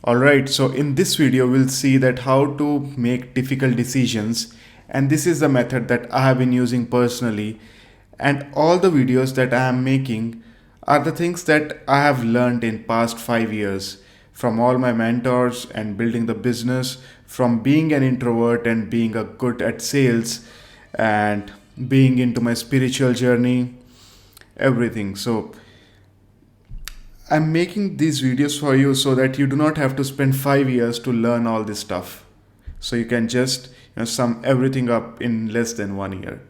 Alright, so in this video we'll see that how to make difficult decisions, and this is the method that I have been using personally, and all the videos that I am making are the things that I have learned in past 5 years from all my mentors and building the business, from being an introvert and being a good at sales and being into my spiritual journey, everything. So I'm making these videos for you so that you do not have to spend 5 years to learn all this stuff. So you can just sum everything up in less than 1 year.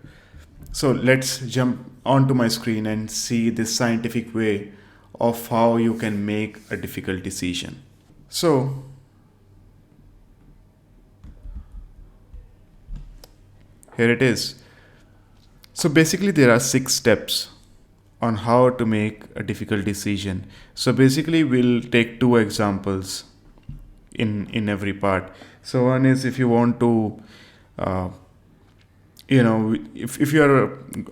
So let's jump onto my screen and see this scientific way of how you can make a difficult decision. So here it is. So basically there are 6 steps on how to make a difficult decision. So basically we'll take 2 examples in every part. So one is if you want to if you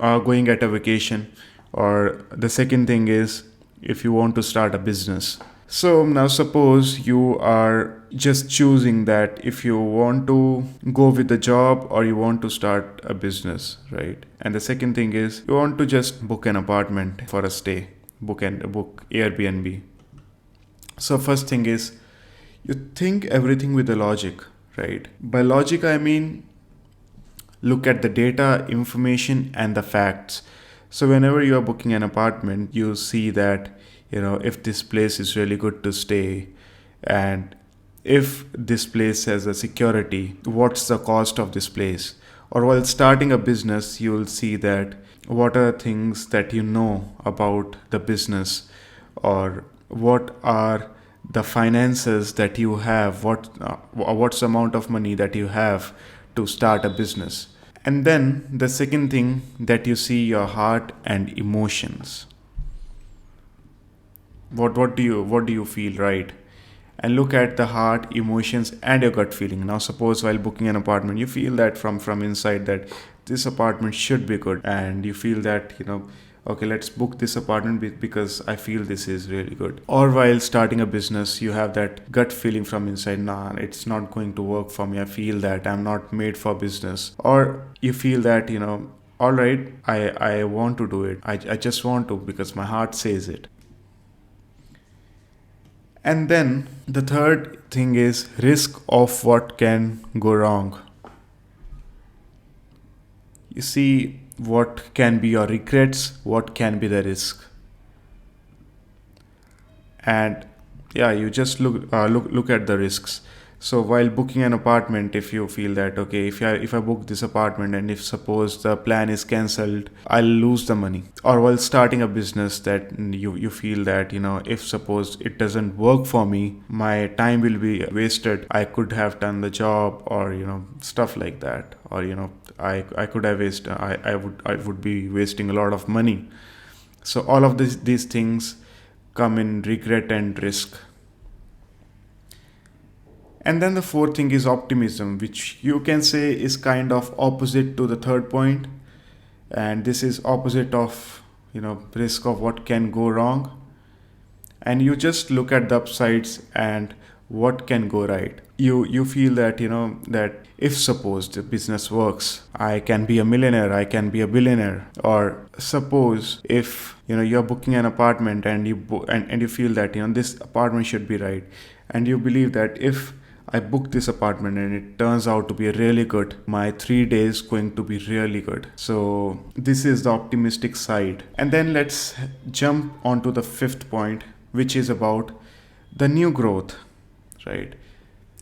are going at a vacation, or the second thing is if you want to start a business. So now suppose you are just choosing that if you want to go with the job or you want to start a business, right? And the second thing is you want to just book an apartment for a stay, book Airbnb. So first thing is you think everything with the logic, right? By logic I mean look at the data, information and the facts. So whenever you are booking an apartment, you see that if this place is really good to stay, and if this place has a security, what's the cost of this place? Or while starting a business, you will see that what are things that you know about the business, or what are the finances that you have, what's the amount of money that you have to start a business. And then the second thing that you see, your heart and emotions. What do you feel, right? And look at the heart, emotions and your gut feeling. Now suppose while booking an apartment, you feel that from inside that this apartment should be good, and you feel that okay, let's book this apartment because I feel this is really good. Or while starting a business, you have that gut feeling from inside, nah, it's not going to work for me, I feel that I'm not made for business. Or you feel that all right, I want to do it, I just want to because my heart says it. And then the third thing is risk of what can go wrong. You see what can be your regrets, what can be the risk. And yeah, you just look at the risks. So while booking an apartment, if you feel that okay, if I book this apartment and if suppose the plan is cancelled, I'll lose the money. Or while starting a business, that you feel that if suppose it doesn't work for me, my time will be wasted, I could have done the job, or stuff like that. Or I could have I would be wasting a lot of money. So all of these things come in regret and risk. And then the fourth thing is optimism, which you can say is kind of opposite to the third point. And this is opposite of, risk of what can go wrong. And you just look at the upsides and what can go right. You feel that, that if suppose the business works, I can be a millionaire, I can be a billionaire. Or suppose if, you're booking an apartment and you feel that, this apartment should be right. And you believe that if I book this apartment and it turns out to be really good, my 3 days going to be really good. So this is the optimistic side. And then let's jump onto the fifth point, which is about the new growth, right?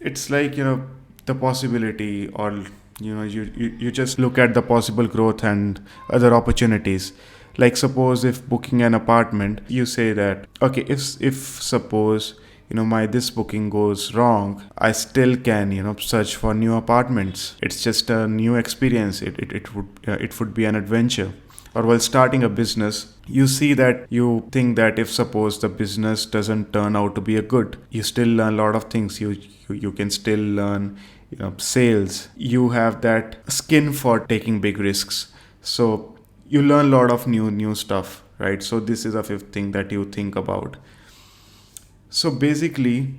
It's like, the possibility, or you just look at the possible growth and other opportunities. Like suppose if booking an apartment, you say that okay, if suppose my this booking goes wrong, I still can search for new apartments. It's just a new experience. It would be an adventure. Or while starting a business, you see that you think that if suppose the business doesn't turn out to be a good, you still learn a lot of things. You can still learn sales. You have that skin for taking big risks. So you learn a lot of new stuff, right? So this is a fifth thing that you think about. So basically,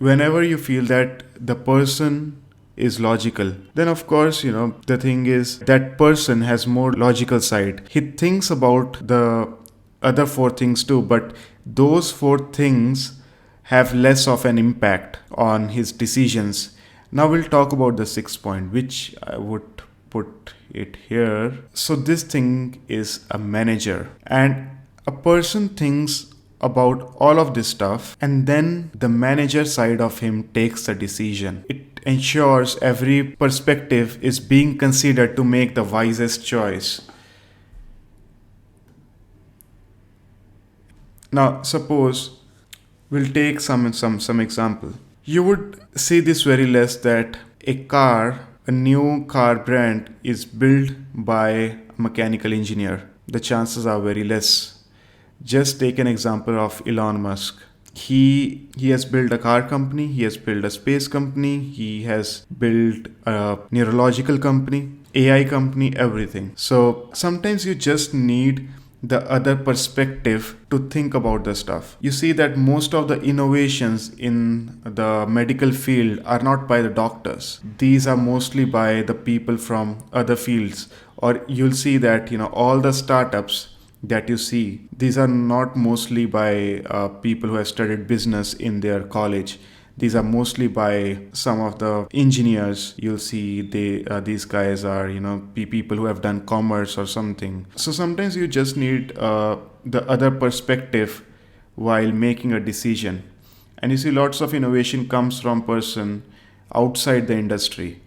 whenever you feel that the person is logical, then of course, the thing is that person has more logical side. He thinks about the other four things too, but those four things have less of an impact on his decisions. Now we'll talk about the sixth point, which I would put it here. So this thing is a manager, and a person thinks about all of this stuff, and then the manager side of him takes the decision. It ensures every perspective is being considered to make the wisest choice. Now suppose we'll take some example. You would see this very less that a new car brand is built by a mechanical engineer. The chances are very less. Just take an example of Elon Musk. He has built a car company, he has built a space company, he has built a neurological company, AI company, everything. So sometimes you just need the other perspective to think about the stuff. You see that most of the innovations in the medical field are not by the doctors. These are mostly by the people from other fields. Or you'll see that all the startups that you see, these are not mostly by people who have studied business in their college. These are mostly by some of the engineers. You'll see these guys are people who have done commerce or something. So sometimes you just need the other perspective while making a decision. And you see lots of innovation comes from person outside the industry.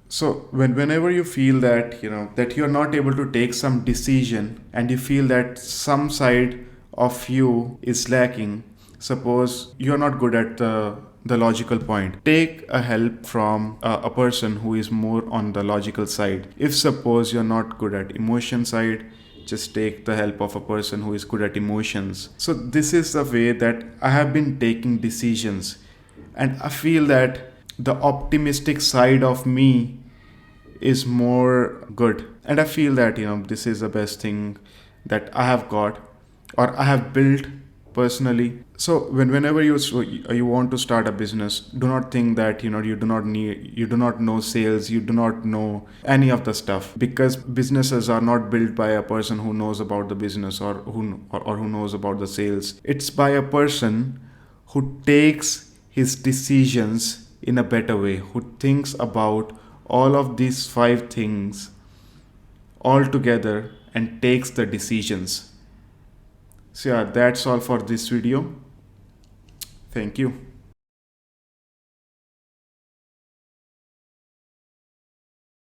So whenever you feel that that you're not able to take some decision, and you feel that some side of you is lacking, suppose you're not good at the logical point, take a help from a person who is more on the logical side. If suppose you're not good at emotion side, just take the help of a person who is good at emotions. So this is the way that I have been taking decisions, and I feel that the optimistic side of me is more good, and I feel that this is the best thing that I have got or I have built personally. So whenever you want to start a business, do not think that you do not know sales, you do not know any of the stuff, because businesses are not built by a person who knows about the business or who knows about the sales. It's by a person who takes his decisions in a better way, who thinks about all of these five things all together and takes the decisions. So yeah, that's all for this video. Thank you.